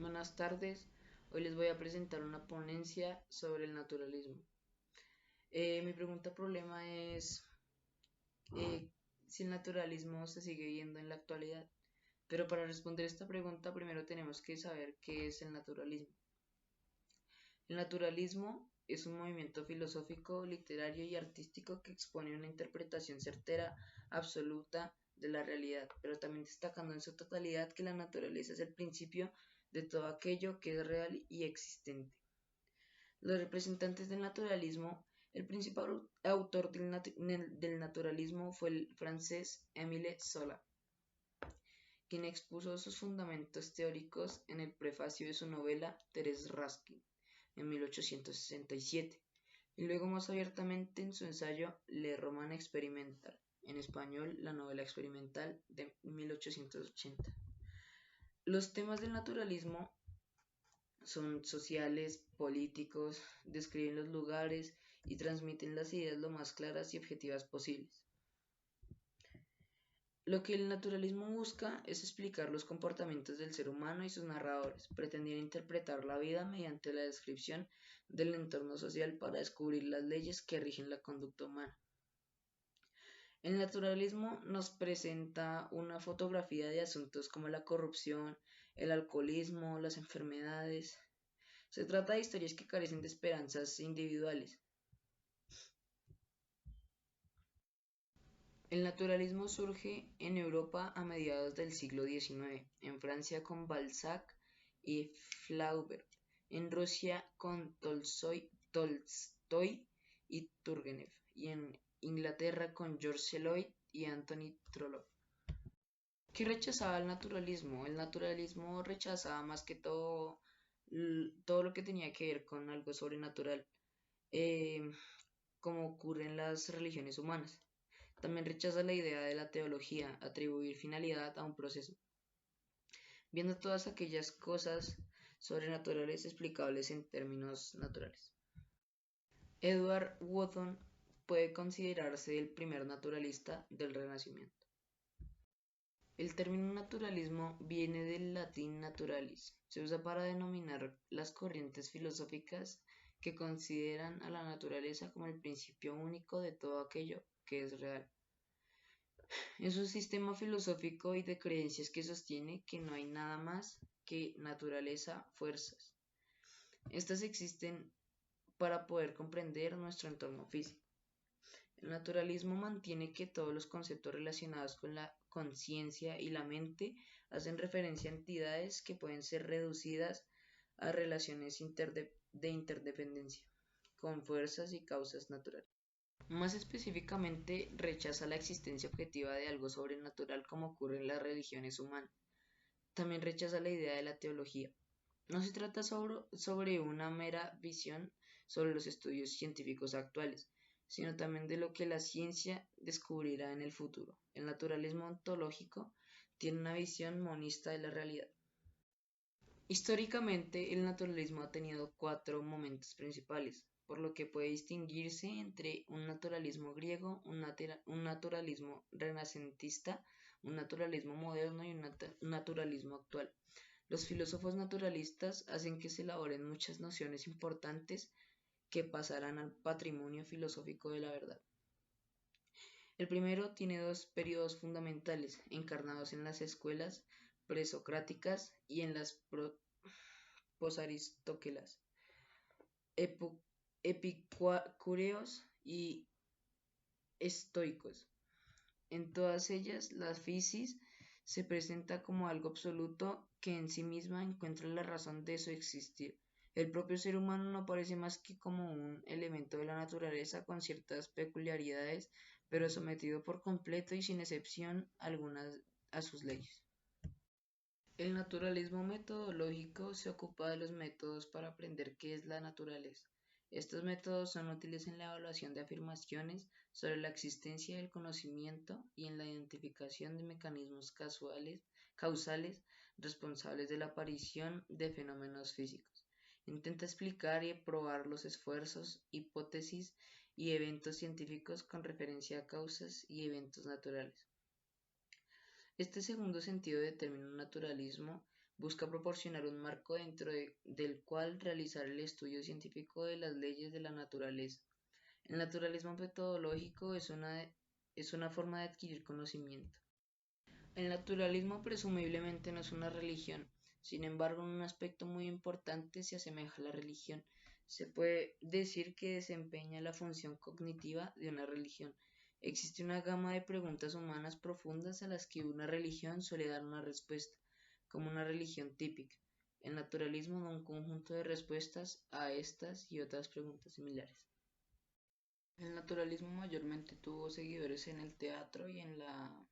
Buenas tardes, hoy les voy a presentar una ponencia sobre el naturalismo. Mi pregunta problema es eh, si el naturalismo se sigue viendo en la actualidad, pero para responder esta pregunta primero tenemos que saber qué es el naturalismo. El naturalismo es un movimiento filosófico, literario y artístico que expone una interpretación certera, absoluta de la realidad, pero también destacando en su totalidad que la naturaleza es el principio de todo aquello que es real y existente. Los representantes del naturalismo, el principal autor del naturalismo fue el francés Émile Zola, quien expuso sus fundamentos teóricos en el prefacio de su novela Thérèse Raskin en 1867, y luego más abiertamente en su ensayo Le Roman Experimental, en español la novela experimental de 1880. Los temas del naturalismo son sociales, políticos, describen los lugares y transmiten las ideas lo más claras y objetivas posibles. Lo que el naturalismo busca es explicar los comportamientos del ser humano y sus narradores, pretendiendo interpretar la vida mediante la descripción del entorno social para descubrir las leyes que rigen la conducta humana. El naturalismo nos presenta una fotografía de asuntos como la corrupción, el alcoholismo, las enfermedades. Se trata de historias que carecen de esperanzas individuales. El naturalismo surge en Europa a mediados del siglo XIX, en Francia con Balzac y Flaubert, en Rusia con Tolstoy y Turgenev, y en Inglaterra con George Eliot y Anthony Trollope. ¿Qué rechazaba el naturalismo? El naturalismo rechazaba más que todo lo que tenía que ver con algo sobrenatural, eh, como ocurre en las religiones humanas. También rechaza la idea de la teología, atribuir finalidad a un proceso, viendo todas aquellas cosas sobrenaturales explicables en términos naturales. Edward Woodson puede considerarse el primer naturalista del Renacimiento. El término naturalismo viene del latín naturalis. Se usa para denominar las corrientes filosóficas que consideran a la naturaleza como el principio único de todo aquello que es real. Es un sistema filosófico y de creencias que sostiene que no hay nada más que naturaleza, fuerzas. Estas existen para poder comprender nuestro entorno físico. El naturalismo mantiene que todos los conceptos relacionados con la conciencia y la mente hacen referencia a entidades que pueden ser reducidas a relaciones de interdependencia con fuerzas y causas naturales. Más específicamente, rechaza la existencia objetiva de algo sobrenatural como ocurre en las religiones humanas. También rechaza la idea de la teología. No se trata sobre una mera visión sobre los estudios científicos actuales, sino también de lo que la ciencia descubrirá en el futuro. El naturalismo ontológico tiene una visión monista de la realidad. Históricamente, el naturalismo ha tenido cuatro momentos principales, por lo que puede distinguirse entre un naturalismo griego, un naturalismo renacentista, un naturalismo moderno y un naturalismo actual. Los filósofos naturalistas hacen que se elaboren muchas nociones importantes que pasarán al patrimonio filosófico de la verdad. El primero tiene dos periodos fundamentales, encarnados en las escuelas presocráticas y en las posaristotelas, epicúreos y estoicos. En todas ellas, la physis se presenta como algo absoluto que en sí misma encuentra la razón de su existir. El propio ser humano no aparece más que como un elemento de la naturaleza con ciertas peculiaridades, pero sometido por completo y sin excepción alguna a sus leyes. El naturalismo metodológico se ocupa de los métodos para aprender qué es la naturaleza. Estos métodos son útiles en la evaluación de afirmaciones sobre la existencia del conocimiento y en la identificación de mecanismos causales responsables de la aparición de fenómenos físicos. Intenta explicar y probar los esfuerzos, hipótesis y eventos científicos con referencia a causas y eventos naturales. Este segundo sentido del término naturalismo Busca proporcionar un marco del cual realizar el estudio científico de las leyes de la naturaleza. El naturalismo metodológico es una forma de adquirir conocimiento. El naturalismo presumiblemente no es una religión, sin embargo, en un aspecto muy importante se asemeja a la religión. Se puede decir que desempeña la función cognitiva de una religión. Existe una gama de preguntas humanas profundas a las que una religión suele dar una respuesta, como una religión típica. El naturalismo da un conjunto de respuestas a estas y otras preguntas similares. El naturalismo mayormente tuvo seguidores en el teatro y en la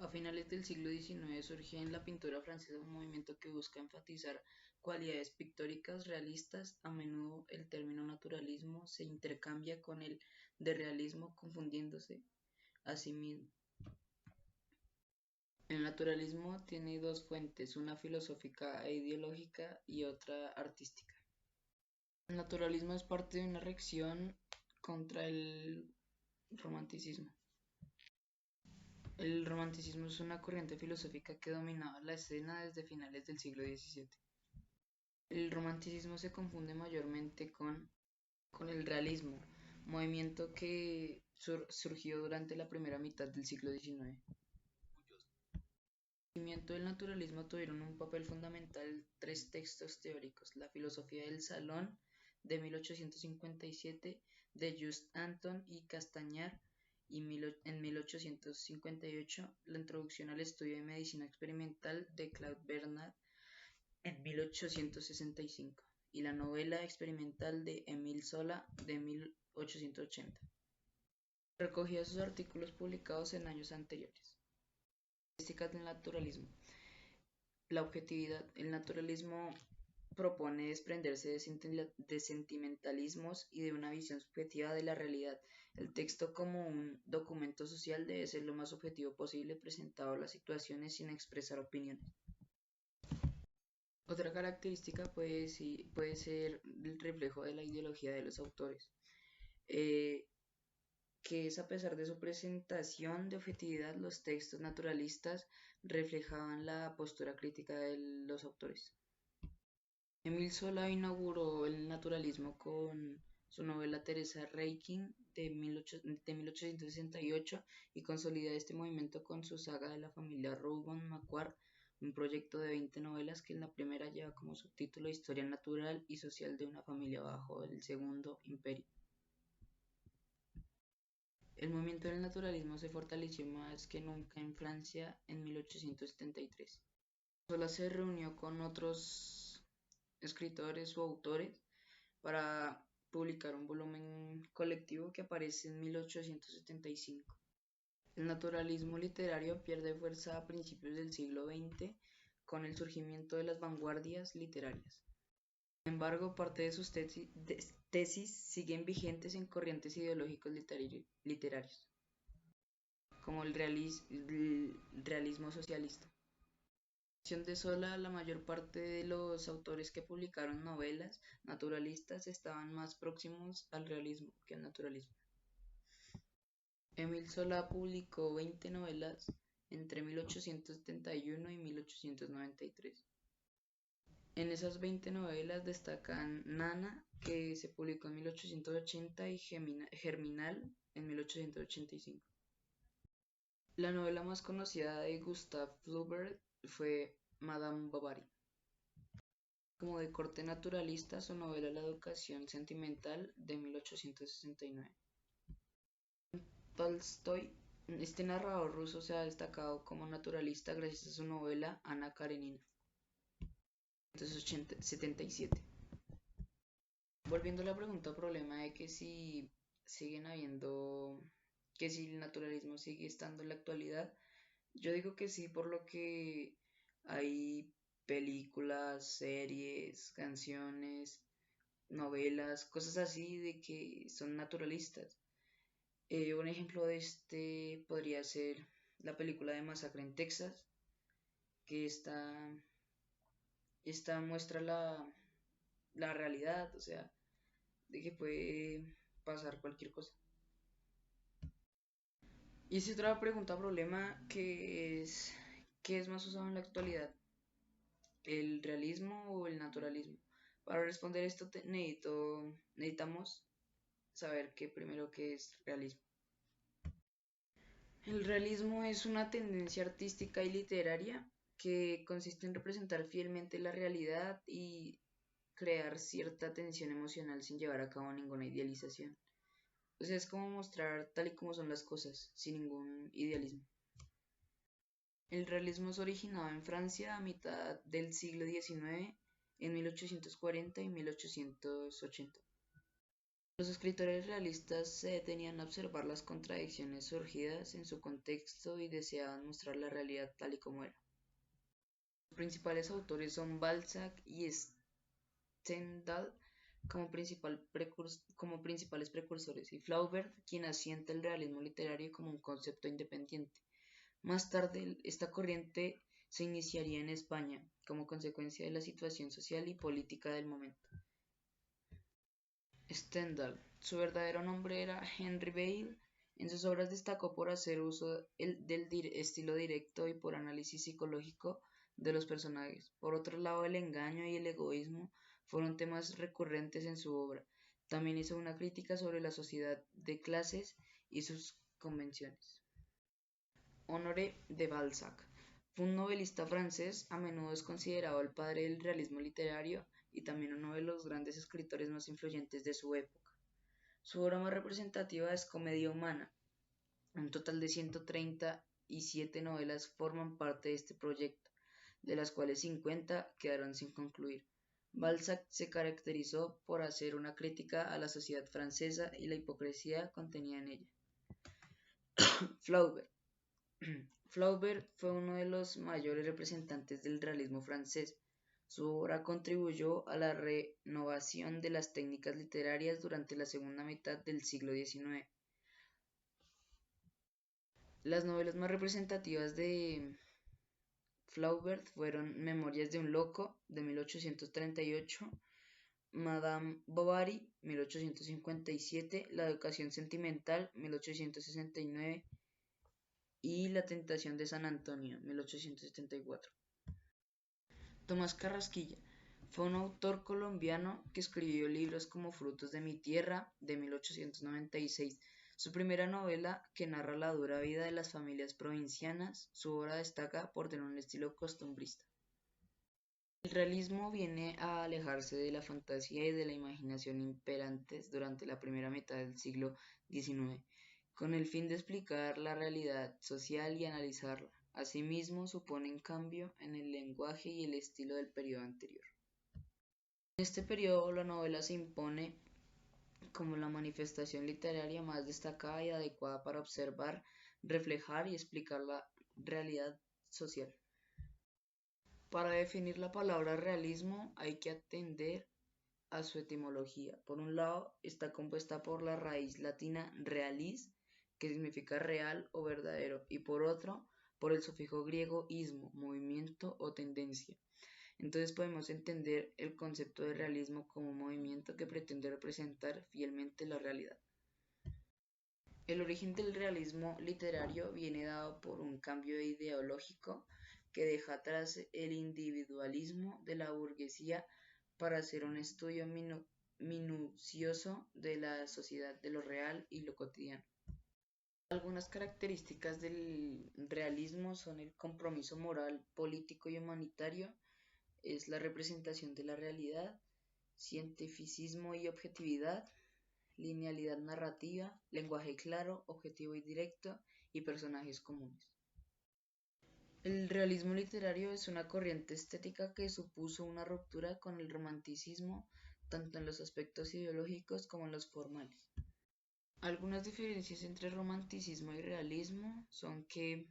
A finales del siglo XIX surge en la pintura francesa un movimiento que busca enfatizar cualidades pictóricas realistas. A menudo el término naturalismo se intercambia con el de realismo, confundiéndose a sí mismo. El naturalismo tiene dos fuentes, una filosófica e ideológica y otra artística. El naturalismo es parte de una reacción contra el romanticismo. El romanticismo es una corriente filosófica que dominaba la escena desde finales del siglo XVII. El romanticismo se confunde mayormente con el realismo, movimiento que surgió durante la primera mitad del siglo XIX. En el movimiento del naturalismo tuvieron un papel fundamental tres textos teóricos: La filosofía del salón de 1857 de Just Anton y Castañar y en 1858 La introducción al estudio de medicina experimental de Claude Bernard en 1865 y la novela experimental de Émile Zola de 1880. Recogía sus artículos publicados en años anteriores. Características del naturalismo. La objetividad. El naturalismo propone desprenderse de sentimentalismos y de una visión subjetiva de la realidad. El texto como un documento social debe ser lo más objetivo posible, presentado las situaciones sin expresar opiniones. Otra característica puede ser el reflejo de la ideología de los autores, eh, que es a pesar de su presentación de objetividad, los textos naturalistas reflejaban la postura crítica de los autores. Émile Zola inauguró el naturalismo con su novela Teresa Reiking de 1868 y consolida este movimiento con su saga de la familia Rougon-Macquart, un proyecto de 20 novelas que en la primera lleva como subtítulo Historia natural y social de una familia bajo el Segundo Imperio. El movimiento del naturalismo se fortaleció más que nunca en Francia en 1873. Zola se reunió con otros escritores o autores para publicar un volumen colectivo que aparece en 1875. El naturalismo literario pierde fuerza a principios del siglo XX con el surgimiento de las vanguardias literarias. Sin embargo, parte de sus tesis siguen vigentes en corrientes ideológicos literarios, como el realismo socialista. De Zola, la mayor parte de los autores que publicaron novelas naturalistas estaban más próximos al realismo que al naturalismo. Émile Zola publicó 20 novelas entre 1871 y 1893. En esas 20 novelas destacan Nana, que se publicó en 1880, y Germinal en 1885. La novela más conocida de Gustave Flaubert fue Madame Bovary. Como de corte naturalista, su novela La educación sentimental de 1869. Tolstoy, este narrador ruso se ha destacado como naturalista gracias a su novela Ana Karenina, 1877. Volviendo a la pregunta o problema de que si siguen habiendo, que si el naturalismo sigue estando en la actualidad, yo digo que sí, por lo que hay películas, series, canciones, novelas, cosas así de que son naturalistas. Un ejemplo de este podría ser la película de Masacre en Texas, que esta muestra la realidad, o sea, de que puede pasar cualquier cosa. Y es otra pregunta problema que es ¿Qué es más usado en la actualidad? ¿El realismo o el naturalismo? Para responder esto necesitamos saber primero qué es realismo. El realismo es una tendencia artística y literaria que consiste en representar fielmente la realidad y crear cierta tensión emocional sin llevar a cabo ninguna idealización. O sea, es como mostrar tal y como son las cosas, sin ningún idealismo. El realismo es originado en Francia a mitad del siglo XIX, en 1840 y 1880. Los escritores realistas se detenían a observar las contradicciones surgidas en su contexto y deseaban mostrar la realidad tal y como era. Los principales autores son Balzac y Stendhal como principales precursores, y Flaubert, quien asienta el realismo literario como un concepto independiente. Más tarde, esta corriente se iniciaría en España, como consecuencia de la situación social y política del momento. Stendhal, su verdadero nombre era Henry Bale. En sus obras destacó por hacer uso del estilo directo y por análisis psicológico de los personajes. Por otro lado, el engaño y el egoísmo fueron temas recurrentes en su obra. También hizo una crítica sobre la sociedad de clases y sus convenciones. Honoré de Balzac fue un novelista francés, a menudo es considerado el padre del realismo literario y también uno de los grandes escritores más influyentes de su época. Su obra más representativa es Comedia Humana. Un total de 137 novelas forman parte de este proyecto, de las cuales 50 quedaron sin concluir. Balzac se caracterizó por hacer una crítica a la sociedad francesa y la hipocresía contenida en ella. Flaubert. Flaubert fue uno de los mayores representantes del realismo francés. Su obra contribuyó a la renovación de las técnicas literarias durante la segunda mitad del siglo XIX. Las novelas más representativas de Flaubert fueron Memorias de un loco, de 1838, Madame Bovary, 1857, La educación sentimental, 1869, y La tentación de San Antonio, 1874. Tomás Carrasquilla fue un autor colombiano que escribió libros como Frutos de mi tierra, de 1896, su primera novela que narra la dura vida de las familias provincianas. Su obra destaca por tener un estilo costumbrista. El realismo viene a alejarse de la fantasía y de la imaginación imperantes durante la primera mitad del siglo XIX, con el fin de explicar la realidad social y analizarla. Asimismo, supone un cambio en el lenguaje y el estilo del periodo anterior. En este periodo, la novela se impone como la manifestación literaria más destacada y adecuada para observar, reflejar y explicar la realidad social. Para definir la palabra realismo hay que atender a su etimología. Por un lado, está compuesta por la raíz latina realis, que significa real o verdadero, y por otro, por el sufijo griego ismo, movimiento o tendencia. Entonces podemos entender el concepto de realismo como un movimiento que pretende representar fielmente la realidad. El origen del realismo literario viene dado por un cambio ideológico que deja atrás el individualismo de la burguesía para hacer un estudio minucioso de la sociedad, de lo real y lo cotidiano. Algunas características del realismo son el compromiso moral, político y humanitario, es la representación de la realidad, cientificismo y objetividad, linealidad narrativa, lenguaje claro, objetivo y directo y personajes comunes. El realismo literario es una corriente estética que supuso una ruptura con el romanticismo, tanto en los aspectos ideológicos como en los formales. Algunas diferencias entre romanticismo y realismo son que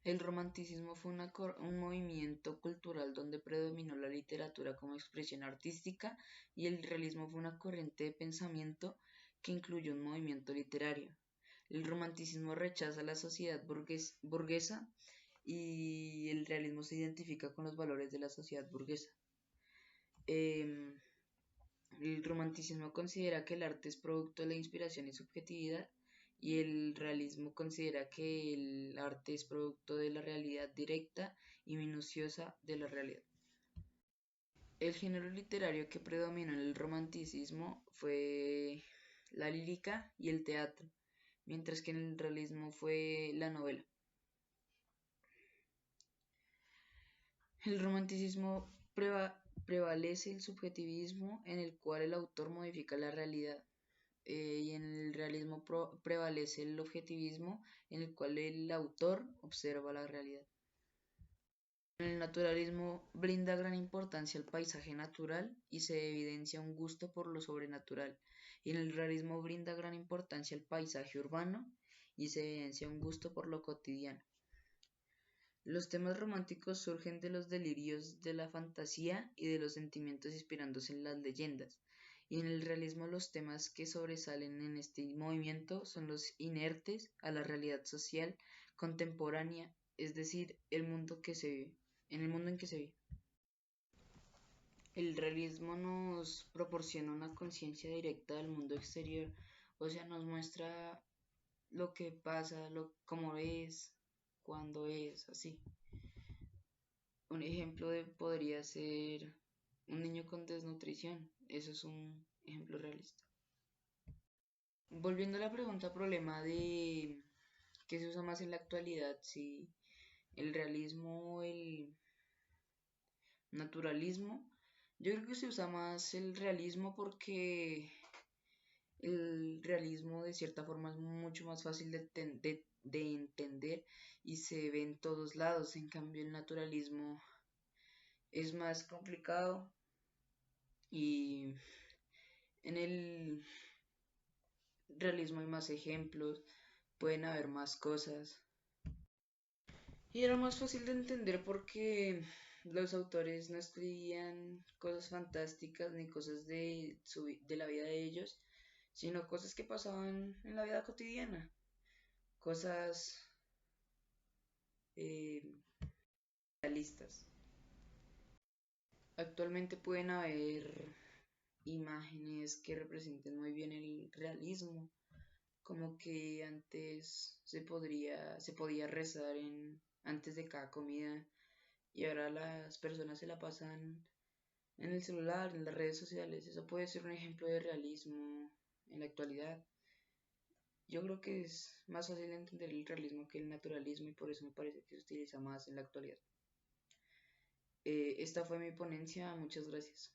el romanticismo fue un movimiento cultural donde predominó la literatura como expresión artística y el realismo fue una corriente de pensamiento que incluyó un movimiento literario. El romanticismo rechaza la sociedad burguesa y el realismo se identifica con los valores de la sociedad burguesa. Em, el romanticismo considera que el arte es producto de la inspiración y subjetividad y el realismo considera que el arte es producto de la realidad directa y minuciosa de la realidad. El género literario que predominó en el romanticismo fue la lírica y el teatro, mientras que en el realismo fue la novela. El romanticismo prevalece el subjetivismo en el cual el autor modifica la realidad, y en el realismo prevalece el objetivismo en el cual el autor observa la realidad. El naturalismo brinda gran importancia al paisaje natural y se evidencia un gusto por lo sobrenatural, y en el realismo brinda gran importancia al paisaje urbano y se evidencia un gusto por lo cotidiano. Los temas románticos surgen de los delirios de la fantasía y de los sentimientos inspirándose en las leyendas, y en el realismo los temas que sobresalen en este movimiento son los inertes a la realidad social contemporánea, es decir, el mundo que se vive, en el mundo en que se vive. El realismo nos proporciona una conciencia directa del mundo exterior, o sea, nos muestra lo que pasa, cómo es, cuándo es, así. Un ejemplo podría ser un niño con desnutrición. Eso es un ejemplo realista. Volviendo a la pregunta problema de qué se usa más en la actualidad, si el realismo o el naturalismo, yo creo que se usa más el realismo porque el realismo de cierta forma es mucho más fácil de entender y se ve en todos lados. En cambio, el naturalismo es más complicado y en el realismo hay más ejemplos, pueden haber más cosas. Y era más fácil de entender porque los autores no escribían cosas fantásticas ni cosas de la vida de ellos, sino cosas que pasaban en la vida cotidiana, cosas eh, realistas. Actualmente pueden haber imágenes que representen muy bien el realismo, como que antes se podía rezar antes de cada comida y ahora las personas se la pasan en el celular, en las redes sociales. Eso puede ser un ejemplo de realismo en la actualidad. Yo creo que es más fácil entender el realismo que el naturalismo y por eso me parece que se utiliza más en la actualidad. Esta fue mi ponencia, muchas gracias.